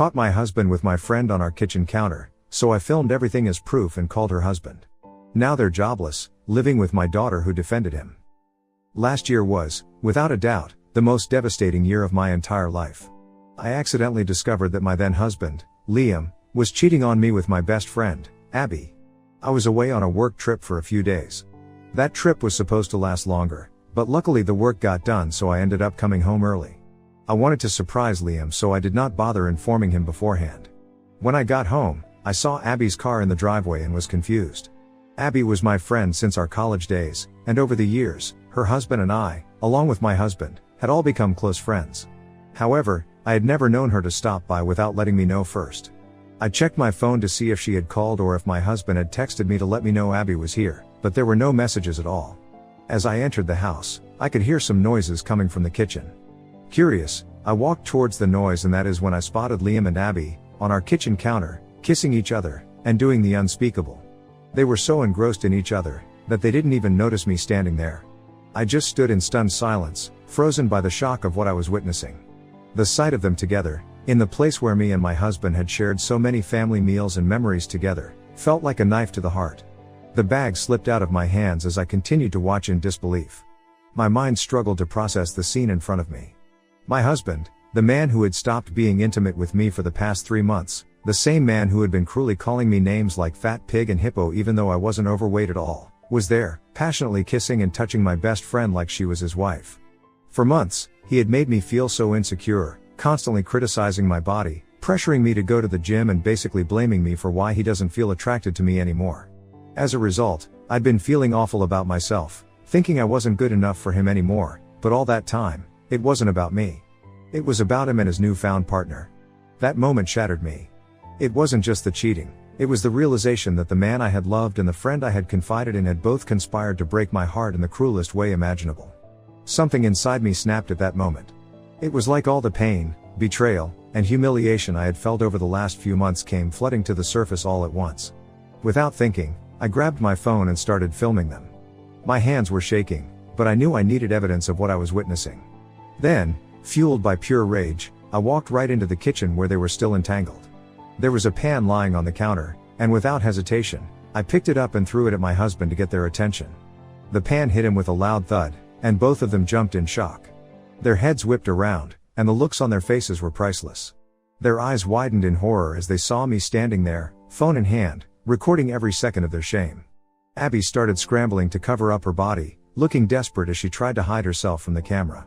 caught my husband with my friend on our kitchen counter, so I filmed everything as proof and called her husband. Now they're jobless, living with my daughter who defended him. Last year was, without a doubt, the most devastating year of my entire life. I accidentally discovered that my then husband, Liam, was cheating on me with my best friend, Abby. I was away on a work trip for a few days. That trip was supposed to last longer, but luckily the work got done, so I ended up coming home early. I wanted to surprise Liam, so I did not bother informing him beforehand. When I got home, I saw Abby's car in the driveway and was confused. Abby was my friend since our college days, and over the years, her husband and I, along with my husband, had all become close friends. However, I had never known her to stop by without letting me know first. I checked my phone to see if she had called or if my husband had texted me to let me know Abby was here, but there were no messages at all. As I entered the house, I could hear some noises coming from the kitchen. Curious, I walked towards the noise, and that is when I spotted Liam and Abby, on our kitchen counter, kissing each other, and doing the unspeakable. They were so engrossed in each other, that they didn't even notice me standing there. I just stood in stunned silence, frozen by the shock of what I was witnessing. The sight of them together, in the place where me and my husband had shared so many family meals and memories together, felt like a knife to the heart. The bag slipped out of my hands as I continued to watch in disbelief. My mind struggled to process the scene in front of me. My husband, the man who had stopped being intimate with me for the past 3 months, the same man who had been cruelly calling me names like fat pig and hippo even though I wasn't overweight at all, was there, passionately kissing and touching my best friend like she was his wife. For months, he had made me feel so insecure, constantly criticizing my body, pressuring me to go to the gym and basically blaming me for why he doesn't feel attracted to me anymore. As a result, I'd been feeling awful about myself, thinking I wasn't good enough for him anymore, but all that time, it wasn't about me. It was about him and his newfound partner. That moment shattered me. It wasn't just the cheating, it was the realization that the man I had loved and the friend I had confided in had both conspired to break my heart in the cruelest way imaginable. Something inside me snapped at that moment. It was like all the pain, betrayal, and humiliation I had felt over the last few months came flooding to the surface all at once. Without thinking, I grabbed my phone and started filming them. My hands were shaking, but I knew I needed evidence of what I was witnessing. Then, fueled by pure rage, I walked right into the kitchen where they were still entangled. There was a pan lying on the counter, and without hesitation, I picked it up and threw it at my husband to get their attention. The pan hit him with a loud thud, and both of them jumped in shock. Their heads whipped around, and the looks on their faces were priceless. Their eyes widened in horror as they saw me standing there, phone in hand, recording every second of their shame. Abby started scrambling to cover up her body, looking desperate as she tried to hide herself from the camera.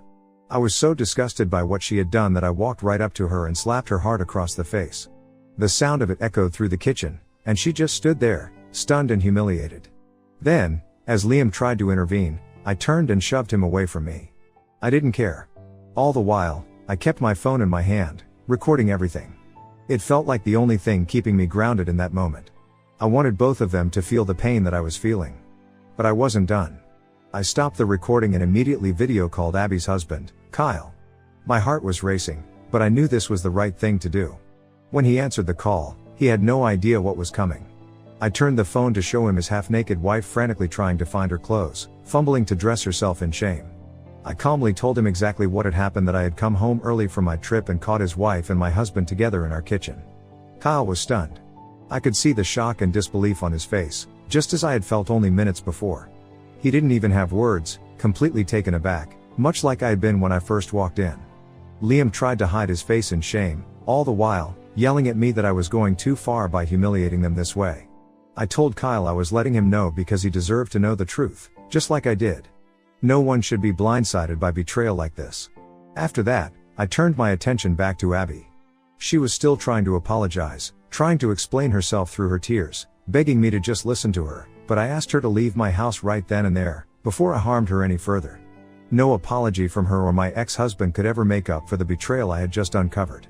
I was so disgusted by what she had done that I walked right up to her and slapped her hard across the face. The sound of it echoed through the kitchen, and she just stood there, stunned and humiliated. Then, as Liam tried to intervene, I turned and shoved him away from me. I didn't care. All the while, I kept my phone in my hand, recording everything. It felt like the only thing keeping me grounded in that moment. I wanted both of them to feel the pain that I was feeling. But I wasn't done. I stopped the recording and immediately video called Abby's husband, Kyle. My heart was racing, but I knew this was the right thing to do. When he answered the call, he had no idea what was coming. I turned the phone to show him his half-naked wife frantically trying to find her clothes, fumbling to dress herself in shame. I calmly told him exactly what had happened, that I had come home early from my trip and caught his wife and my husband together in our kitchen. Kyle was stunned. I could see the shock and disbelief on his face, just as I had felt only minutes before. He didn't even have words, completely taken aback, much like I had been when I first walked in. Liam tried to hide his face in shame, all the while, yelling at me that I was going too far by humiliating them this way. I told Kyle I was letting him know because he deserved to know the truth, just like I did. No one should be blindsided by betrayal like this. After that, I turned my attention back to Abby. She was still trying to apologize, trying to explain herself through her tears, begging me to just listen to her, but I asked her to leave my house right then and there, before I harmed her any further. No apology from her or my ex-husband could ever make up for the betrayal I had just uncovered.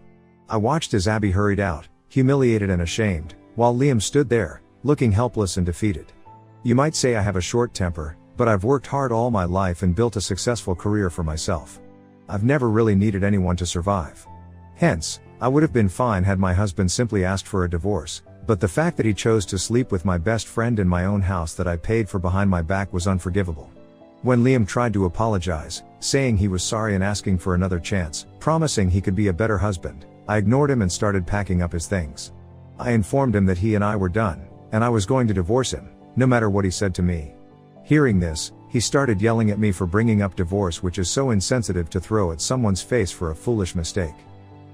I watched as Abby hurried out, humiliated and ashamed, while Liam stood there, looking helpless and defeated. You might say I have a short temper, but I've worked hard all my life and built a successful career for myself. I've never really needed anyone to survive. Hence, I would have been fine had my husband simply asked for a divorce, but the fact that he chose to sleep with my best friend in my own house that I paid for behind my back was unforgivable. When Liam tried to apologize, saying he was sorry and asking for another chance, promising he could be a better husband, I ignored him and started packing up his things. I informed him that he and I were done, and I was going to divorce him, no matter what he said to me. Hearing this, he started yelling at me for bringing up divorce, which is so insensitive to throw at someone's face for a foolish mistake.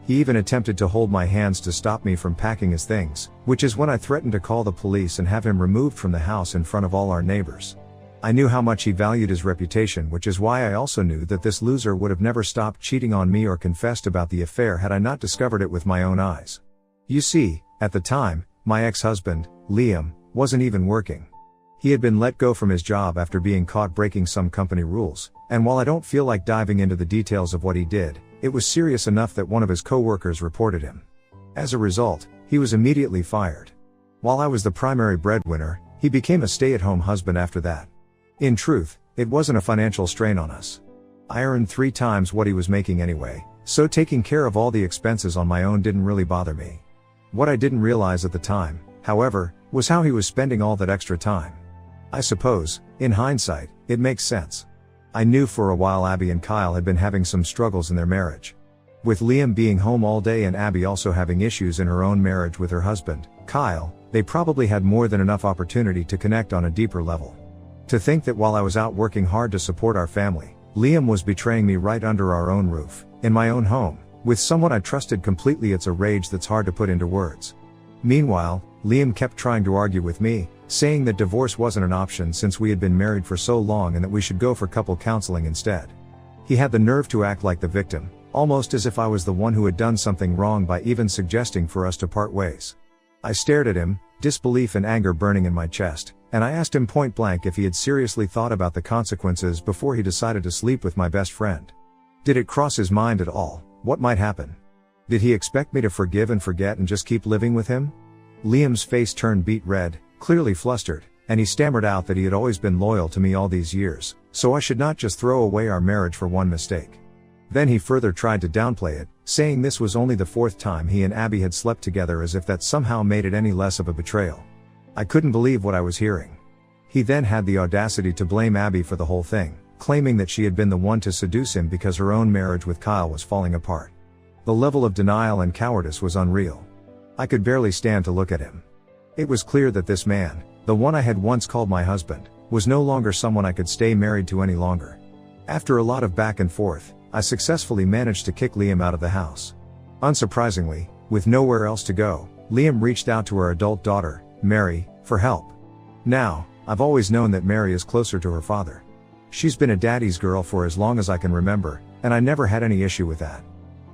He even attempted to hold my hands to stop me from packing his things, which is when I threatened to call the police and have him removed from the house in front of all our neighbors. I knew how much he valued his reputation, which is why I also knew that this loser would have never stopped cheating on me or confessed about the affair had I not discovered it with my own eyes. You see, at the time, my ex-husband, Liam, wasn't even working. He had been let go from his job after being caught breaking some company rules, and while I don't feel like diving into the details of what he did, it was serious enough that one of his co-workers reported him. As a result, he was immediately fired. While I was the primary breadwinner, he became a stay-at-home husband after that. In truth, it wasn't a financial strain on us. I earned 3 times what he was making anyway, so taking care of all the expenses on my own didn't really bother me. What I didn't realize at the time, however, was how he was spending all that extra time. I suppose, in hindsight, it makes sense. I knew for a while Abby and Kyle had been having some struggles in their marriage. With Liam being home all day and Abby also having issues in her own marriage with her husband, Kyle, they probably had more than enough opportunity to connect on a deeper level. To think that while I was out working hard to support our family, Liam was betraying me right under our own roof, in my own home, with someone I trusted completely, it's a rage that's hard to put into words. Meanwhile, Liam kept trying to argue with me, saying that divorce wasn't an option since we had been married for so long and that we should go for couple counseling instead. He had the nerve to act like the victim, almost as if I was the one who had done something wrong by even suggesting for us to part ways. I stared at him, disbelief and anger burning in my chest, and I asked him point blank if he had seriously thought about the consequences before he decided to sleep with my best friend. Did it cross his mind at all, what might happen? Did he expect me to forgive and forget and just keep living with him? Liam's face turned beet red, clearly flustered, and he stammered out that he had always been loyal to me all these years, so I should not just throw away our marriage for one mistake. Then he further tried to downplay it, saying this was only the 4th time he and Abby had slept together, as if that somehow made it any less of a betrayal. I couldn't believe what I was hearing. He then had the audacity to blame Abby for the whole thing, claiming that she had been the one to seduce him because her own marriage with Kyle was falling apart. The level of denial and cowardice was unreal. I could barely stand to look at him. It was clear that this man, the one I had once called my husband, was no longer someone I could stay married to any longer. After a lot of back and forth, I successfully managed to kick Liam out of the house. Unsurprisingly, with nowhere else to go, Liam reached out to our adult daughter, Mary, for help. Now, I've always known that Mary is closer to her father. She's been a daddy's girl for as long as I can remember, and I never had any issue with that.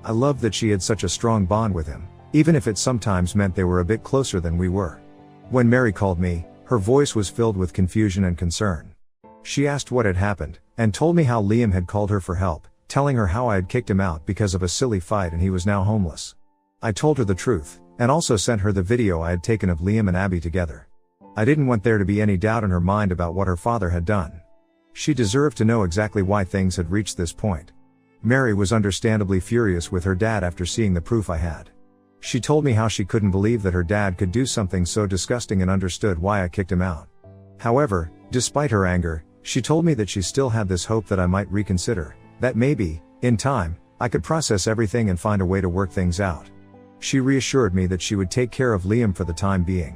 I loved that she had such a strong bond with him, even if it sometimes meant they were a bit closer than we were. When Mary called me, her voice was filled with confusion and concern. She asked what had happened, and told me how Liam had called her for help, telling her how I had kicked him out because of a silly fight and he was now homeless. I told her the truth, and also sent her the video I had taken of Liam and Abby together. I didn't want there to be any doubt in her mind about what her father had done. She deserved to know exactly why things had reached this point. Mary was understandably furious with her dad after seeing the proof I had. She told me how she couldn't believe that her dad could do something so disgusting and understood why I kicked him out. However, despite her anger, she told me that she still had this hope that I might reconsider, that maybe, in time, I could process everything and find a way to work things out. She reassured me that she would take care of Liam for the time being.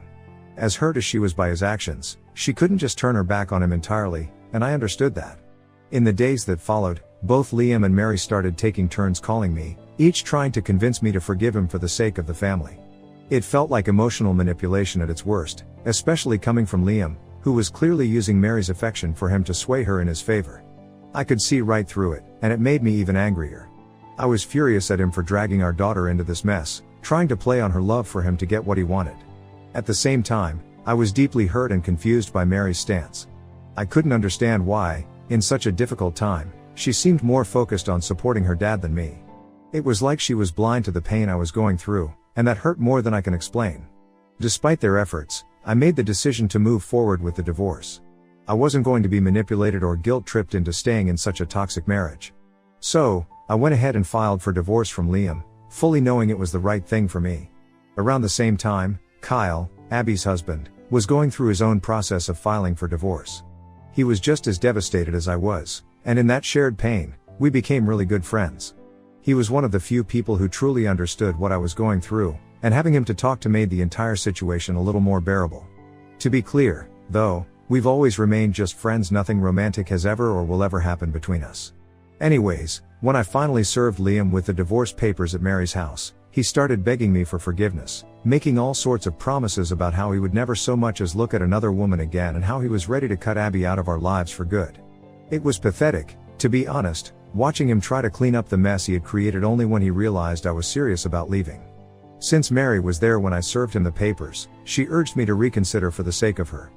As hurt as she was by his actions, she couldn't just turn her back on him entirely, and I understood that. In the days that followed, both Liam and Mary started taking turns calling me, each trying to convince me to forgive him for the sake of the family. It felt like emotional manipulation at its worst, especially coming from Liam, who was clearly using Mary's affection for him to sway her in his favor. I could see right through it, and it made me even angrier. I was furious at him for dragging our daughter into this mess, trying to play on her love for him to get what he wanted. At the same time, I was deeply hurt and confused by Mary's stance. I couldn't understand why, in such a difficult time, she seemed more focused on supporting her dad than me. It was like she was blind to the pain I was going through, and that hurt more than I can explain. Despite their efforts, I made the decision to move forward with the divorce. I wasn't going to be manipulated or guilt-tripped into staying in such a toxic marriage. So, I went ahead and filed for divorce from Liam, fully knowing it was the right thing for me. Around the same time, Kyle, Abby's husband, was going through his own process of filing for divorce. He was just as devastated as I was, and in that shared pain, we became really good friends. He was one of the few people who truly understood what I was going through, and having him to talk to made the entire situation a little more bearable. To be clear, though, we've always remained just friends. Nothing romantic has ever or will ever happen between us. Anyways, when I finally served Liam with the divorce papers at Mary's house, he started begging me for forgiveness, making all sorts of promises about how he would never so much as look at another woman again and how he was ready to cut Abby out of our lives for good. It was pathetic, to be honest, watching him try to clean up the mess he had created only when he realized I was serious about leaving. Since Mary was there when I served him the papers, she urged me to reconsider for the sake of her.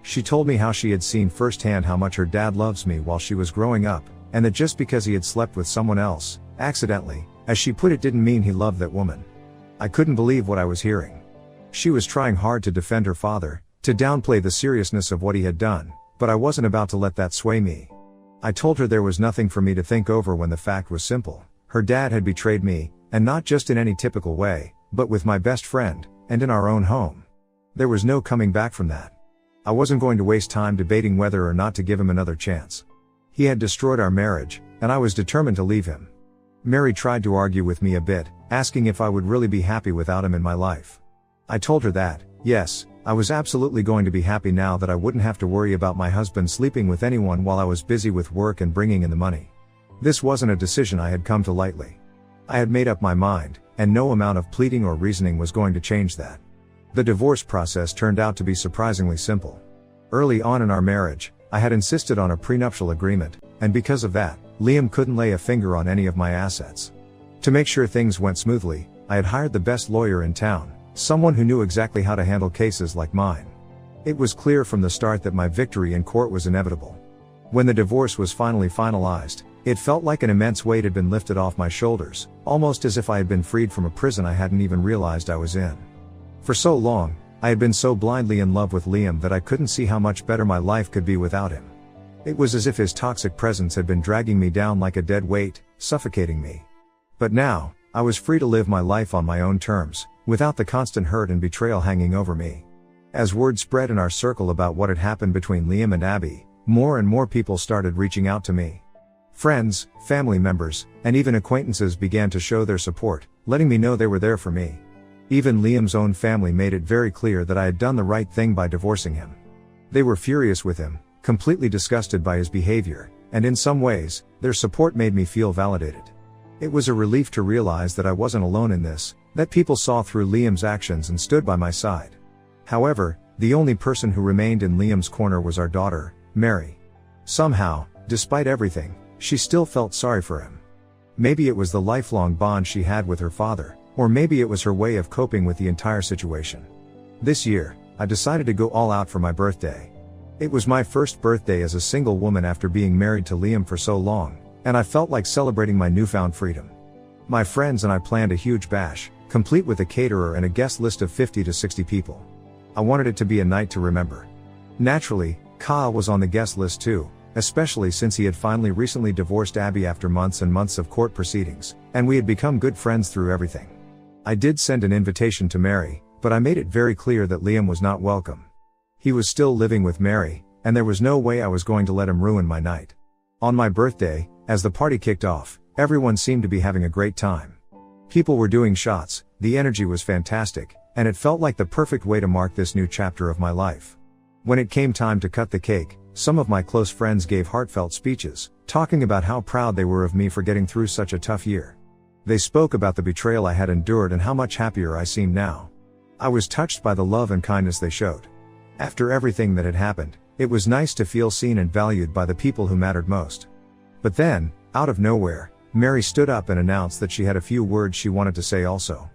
She told me how she had seen firsthand how much her dad loves me while she was growing up, and that just because he had slept with someone else, accidentally, as she put it, didn't mean he loved that woman. I couldn't believe what I was hearing. She was trying hard to defend her father, to downplay the seriousness of what he had done, but I wasn't about to let that sway me. I told her there was nothing for me to think over when the fact was simple. Her dad had betrayed me, and not just in any typical way, but with my best friend, and in our own home. There was no coming back from that. I wasn't going to waste time debating whether or not to give him another chance. He had destroyed our marriage, and I was determined to leave him. Mary tried to argue with me a bit, asking if I would really be happy without him in my life. I told her that, yes, I was absolutely going to be happy now that I wouldn't have to worry about my husband sleeping with anyone while I was busy with work and bringing in the money. This wasn't a decision I had come to lightly. I had made up my mind, and no amount of pleading or reasoning was going to change that. The divorce process turned out to be surprisingly simple. Early on in our marriage, I had insisted on a prenuptial agreement, and because of that, Liam couldn't lay a finger on any of my assets. To make sure things went smoothly, I had hired the best lawyer in town, someone who knew exactly how to handle cases like mine. It was clear from the start that my victory in court was inevitable. When the divorce was finally finalized, it felt like an immense weight had been lifted off my shoulders, almost as if I had been freed from a prison I hadn't even realized I was in. For so long, I had been so blindly in love with Liam that I couldn't see how much better my life could be without him. It was as if his toxic presence had been dragging me down like a dead weight, suffocating me. But now, I was free to live my life on my own terms, without the constant hurt and betrayal hanging over me. As word spread in our circle about what had happened between Liam and Abby, more and more people started reaching out to me. Friends, family members, and even acquaintances began to show their support, letting me know they were there for me. Even Liam's own family made it very clear that I had done the right thing by divorcing him. They were furious with him, completely disgusted by his behavior, and in some ways, their support made me feel validated. It was a relief to realize that I wasn't alone in this, that people saw through Liam's actions and stood by my side. However, the only person who remained in Liam's corner was our daughter, Mary. Somehow, despite everything, she still felt sorry for him. Maybe it was the lifelong bond she had with her father, or maybe it was her way of coping with the entire situation. This year, I decided to go all out for my birthday. It was my first birthday as a single woman after being married to Liam for so long, and I felt like celebrating my newfound freedom. My friends and I planned a huge bash, complete with a caterer and a guest list of 50 to 60 people. I wanted it to be a night to remember. Naturally, Kyle was on the guest list too, especially since he had finally recently divorced Abby after months and months of court proceedings, and we had become good friends through everything. I did send an invitation to Mary, but I made it very clear that Liam was not welcome. He was still living with Mary, and there was no way I was going to let him ruin my night. On my birthday, as the party kicked off, everyone seemed to be having a great time. People were doing shots, the energy was fantastic, and it felt like the perfect way to mark this new chapter of my life. When it came time to cut the cake, some of my close friends gave heartfelt speeches, talking about how proud they were of me for getting through such a tough year. They spoke about the betrayal I had endured and how much happier I seemed now. I was touched by the love and kindness they showed. After everything that had happened, it was nice to feel seen and valued by the people who mattered most. But then, out of nowhere, Mary stood up and announced that she had a few words she wanted to say also.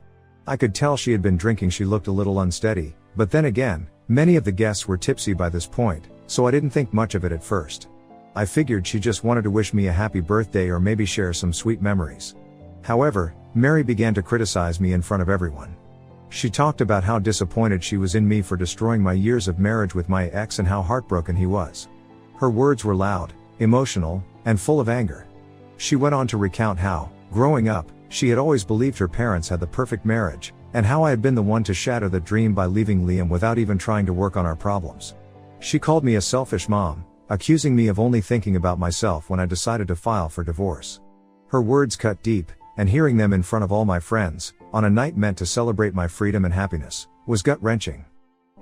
I could tell she had been drinking. She looked a little unsteady, but then again, many of the guests were tipsy by this point, so I didn't think much of it at first. I figured she just wanted to wish me a happy birthday or maybe share some sweet memories. However, Mary began to criticize me in front of everyone. She talked about how disappointed she was in me for destroying my years of marriage with my ex and how heartbroken he was. Her words were loud, emotional, and full of anger. She went on to recount how, growing up, she had always believed her parents had the perfect marriage, and how I had been the one to shatter that dream by leaving Liam without even trying to work on our problems. She called me a selfish mom, accusing me of only thinking about myself when I decided to file for divorce. Her words cut deep, and hearing them in front of all my friends, on a night meant to celebrate my freedom and happiness, was gut-wrenching.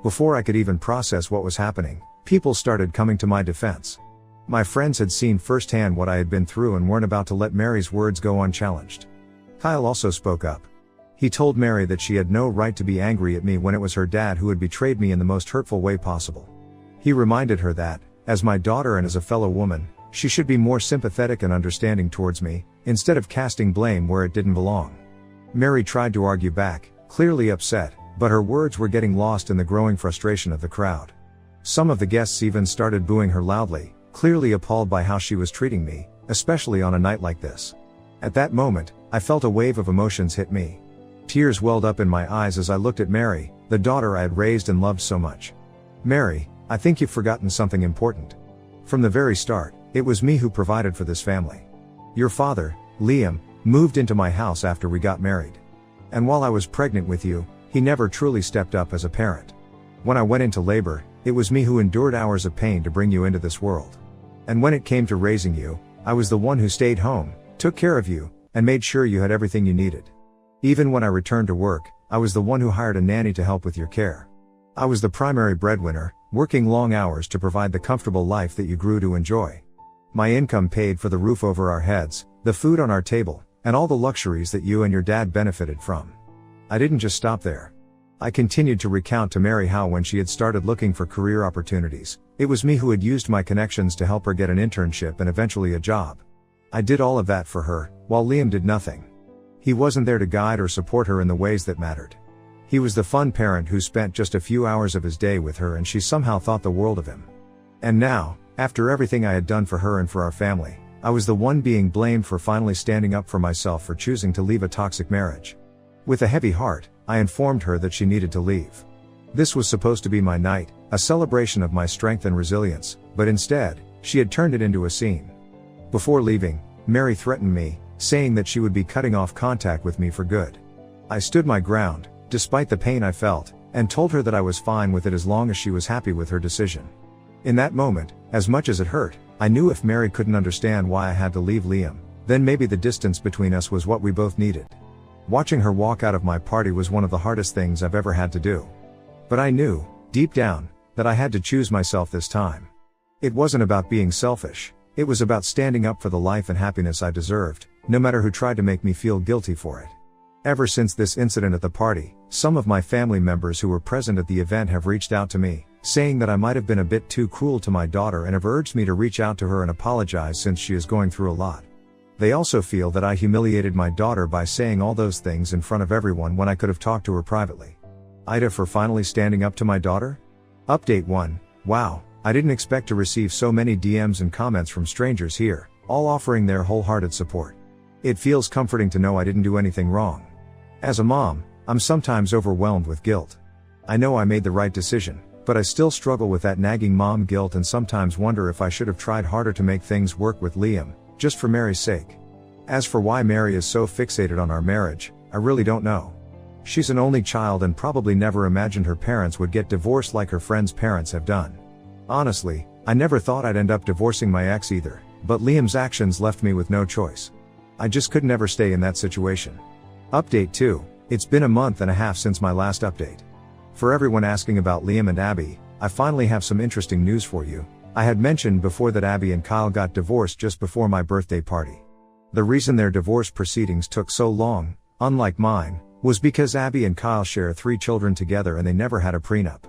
Before I could even process what was happening, people started coming to my defense. My friends had seen firsthand what I had been through and weren't about to let Mary's words go unchallenged. Kyle also spoke up. He told Mary that she had no right to be angry at me when it was her dad who had betrayed me in the most hurtful way possible. He reminded her that, as my daughter and as a fellow woman, she should be more sympathetic and understanding towards me, instead of casting blame where it didn't belong. Mary tried to argue back, clearly upset, but her words were getting lost in the growing frustration of the crowd. Some of the guests even started booing her loudly, clearly appalled by how she was treating me, especially on a night like this. At that moment, I felt a wave of emotions hit me. Tears welled up in my eyes as I looked at Mary, the daughter I had raised and loved so much. Mary, I think you've forgotten something important. From the very start, it was me who provided for this family. Your father, Liam, moved into my house after we got married. And while I was pregnant with you, he never truly stepped up as a parent. When I went into labor, it was me who endured hours of pain to bring you into this world. And when it came to raising you, I was the one who stayed home, took care of you, and made sure you had everything you needed. Even when I returned to work, I was the one who hired a nanny to help with your care. I was the primary breadwinner, working long hours to provide the comfortable life that you grew to enjoy. My income paid for the roof over our heads, the food on our table, and all the luxuries that you and your dad benefited from. I didn't just stop there. I continued to recount to Mary how when she had started looking for career opportunities, it was me who had used my connections to help her get an internship and eventually a job. I did all of that for her, while Liam did nothing. He wasn't there to guide or support her in the ways that mattered. He was the fun parent who spent just a few hours of his day with her and she somehow thought the world of him. And now, after everything I had done for her and for our family, I was the one being blamed for finally standing up for myself for choosing to leave a toxic marriage. With a heavy heart, I informed her that she needed to leave. This was supposed to be my night, a celebration of my strength and resilience, but instead, she had turned it into a scene. Before leaving, Mary threatened me, saying that she would be cutting off contact with me for good. I stood my ground, despite the pain I felt, and told her that I was fine with it as long as she was happy with her decision. In that moment, as much as it hurt, I knew if Mary couldn't understand why I had to leave Liam, then maybe the distance between us was what we both needed. Watching her walk out of my party was one of the hardest things I've ever had to do. But I knew, deep down, that I had to choose myself this time. It wasn't about being selfish, it was about standing up for the life and happiness I deserved, no matter who tried to make me feel guilty for it. Ever since this incident at the party, some of my family members who were present at the event have reached out to me, saying that I might have been a bit too cruel to my daughter and have urged me to reach out to her and apologize since she is going through a lot. They also feel that I humiliated my daughter by saying all those things in front of everyone when I could have talked to her privately. Ida for finally standing up to my daughter? Update 1. Wow, I didn't expect to receive so many DMs and comments from strangers here, all offering their wholehearted support. It feels comforting to know I didn't do anything wrong. As a mom, I'm sometimes overwhelmed with guilt. I know I made the right decision, but I still struggle with that nagging mom guilt and sometimes wonder if I should have tried harder to make things work with Liam, just for Mary's sake. As for why Mary is so fixated on our marriage, I really don't know. She's an only child and probably never imagined her parents would get divorced like her friends' parents have done. Honestly, I never thought I'd end up divorcing my ex either, but Liam's actions left me with no choice. I just could never stay in that situation. Update 2. It's been a month and a half since my last update. For everyone asking about Liam and Abby, I finally have some interesting news for you. I had mentioned before that Abby and Kyle got divorced just before my birthday party. The reason their divorce proceedings took so long, unlike mine, was because Abby and Kyle share 3 children together and they never had a prenup.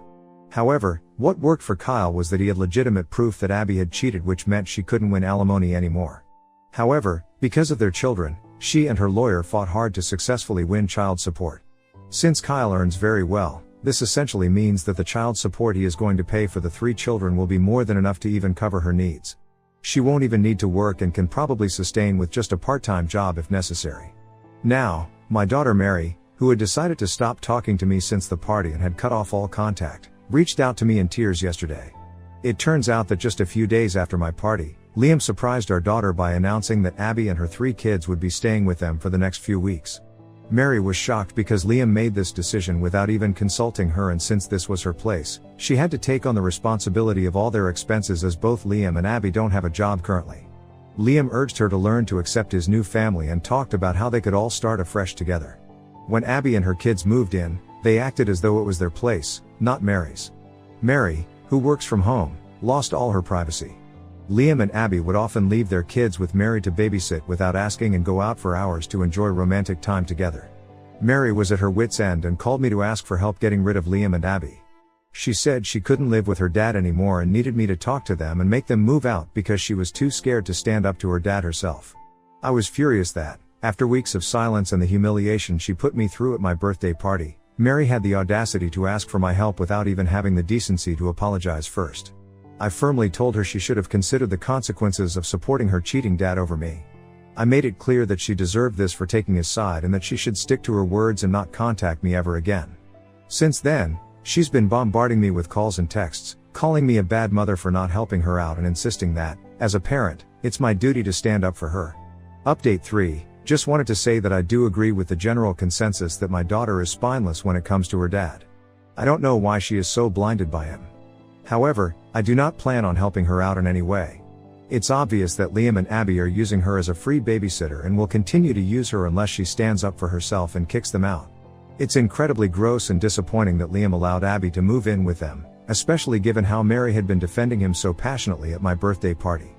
However, what worked for Kyle was that he had legitimate proof that Abby had cheated, which meant she couldn't win alimony anymore. However, because of their children, she and her lawyer fought hard to successfully win child support. Since Kyle earns very well, this essentially means that the child support he is going to pay for the 3 children will be more than enough to even cover her needs. She won't even need to work and can probably sustain with just a part-time job if necessary. Now, my daughter Mary, who had decided to stop talking to me since the party and had cut off all contact, reached out to me in tears yesterday. It turns out that just a few days after my party, Liam surprised our daughter by announcing that Abby and her 3 kids would be staying with them for the next few weeks. Mary was shocked because Liam made this decision without even consulting her, and since this was her place, she had to take on the responsibility of all their expenses as both Liam and Abby don't have a job currently. Liam urged her to learn to accept his new family and talked about how they could all start afresh together. When Abby and her kids moved in, they acted as though it was their place, not Mary's. Mary, who works from home, lost all her privacy. Liam and Abby would often leave their kids with Mary to babysit without asking and go out for hours to enjoy romantic time together. Mary was at her wit's end and called me to ask for help getting rid of Liam and Abby. She said she couldn't live with her dad anymore and needed me to talk to them and make them move out because she was too scared to stand up to her dad herself. I was furious that, after weeks of silence and the humiliation she put me through at my birthday party, Mary had the audacity to ask for my help without even having the decency to apologize first. I firmly told her she should have considered the consequences of supporting her cheating dad over me. I made it clear that she deserved this for taking his side and that she should stick to her words and not contact me ever again. Since then, she's been bombarding me with calls and texts, calling me a bad mother for not helping her out and insisting that, as a parent, it's my duty to stand up for her. Update 3, just wanted to say that I do agree with the general consensus that my daughter is spineless when it comes to her dad. I don't know why she is so blinded by him. However, I do not plan on helping her out in any way. It's obvious that Liam and Abby are using her as a free babysitter and will continue to use her unless she stands up for herself and kicks them out. It's incredibly gross and disappointing that Liam allowed Abby to move in with them, especially given how Mary had been defending him so passionately at my birthday party.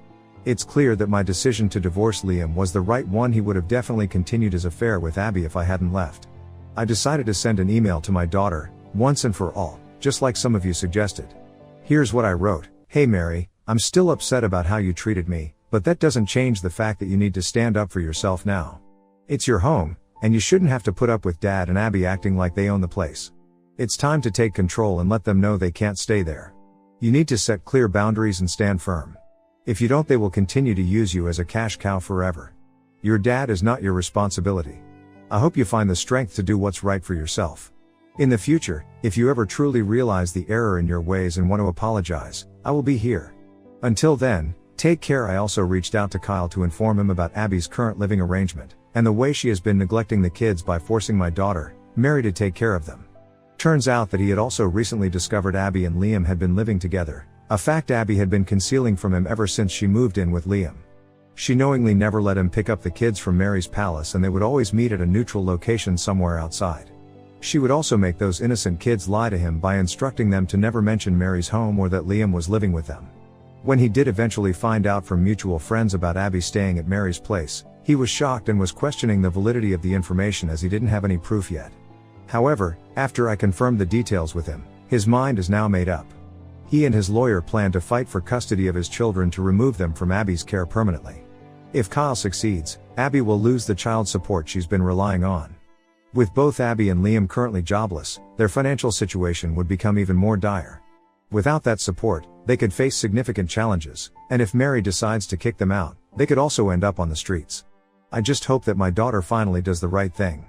It's clear that my decision to divorce Liam was the right one. He would have definitely continued his affair with Abby if I hadn't left. I decided to send an email to my daughter, once and for all, just like some of you suggested. Here's what I wrote. Hey Mary, I'm still upset about how you treated me, but that doesn't change the fact that you need to stand up for yourself now. It's your home, and you shouldn't have to put up with Dad and Abby acting like they own the place. It's time to take control and let them know they can't stay there. You need to set clear boundaries and stand firm. If you don't, they will continue to use you as a cash cow forever. Your dad is not your responsibility. I hope you find the strength to do what's right for yourself. In the future, if you ever truly realize the error in your ways and want to apologize, I will be here. Until then, take care. I also reached out to Kyle to inform him about Abby's current living arrangement, and the way she has been neglecting the kids by forcing my daughter, Mary, to take care of them. Turns out that he had also recently discovered Abby and Liam had been living together, a fact Abby had been concealing from him ever since she moved in with Liam. She knowingly never let him pick up the kids from Mary's palace, and they would always meet at a neutral location somewhere outside. She would also make those innocent kids lie to him by instructing them to never mention Mary's home or that Liam was living with them. When he did eventually find out from mutual friends about Abby staying at Mary's place, he was shocked and was questioning the validity of the information as he didn't have any proof yet. However, after I confirmed the details with him, his mind is now made up. He and his lawyer plan to fight for custody of his children to remove them from Abby's care permanently. If Kyle succeeds, Abby will lose the child support she's been relying on. With both Abby and Liam currently jobless, their financial situation would become even more dire. Without that support, they could face significant challenges, and if Mary decides to kick them out, they could also end up on the streets. I just hope that my daughter finally does the right thing.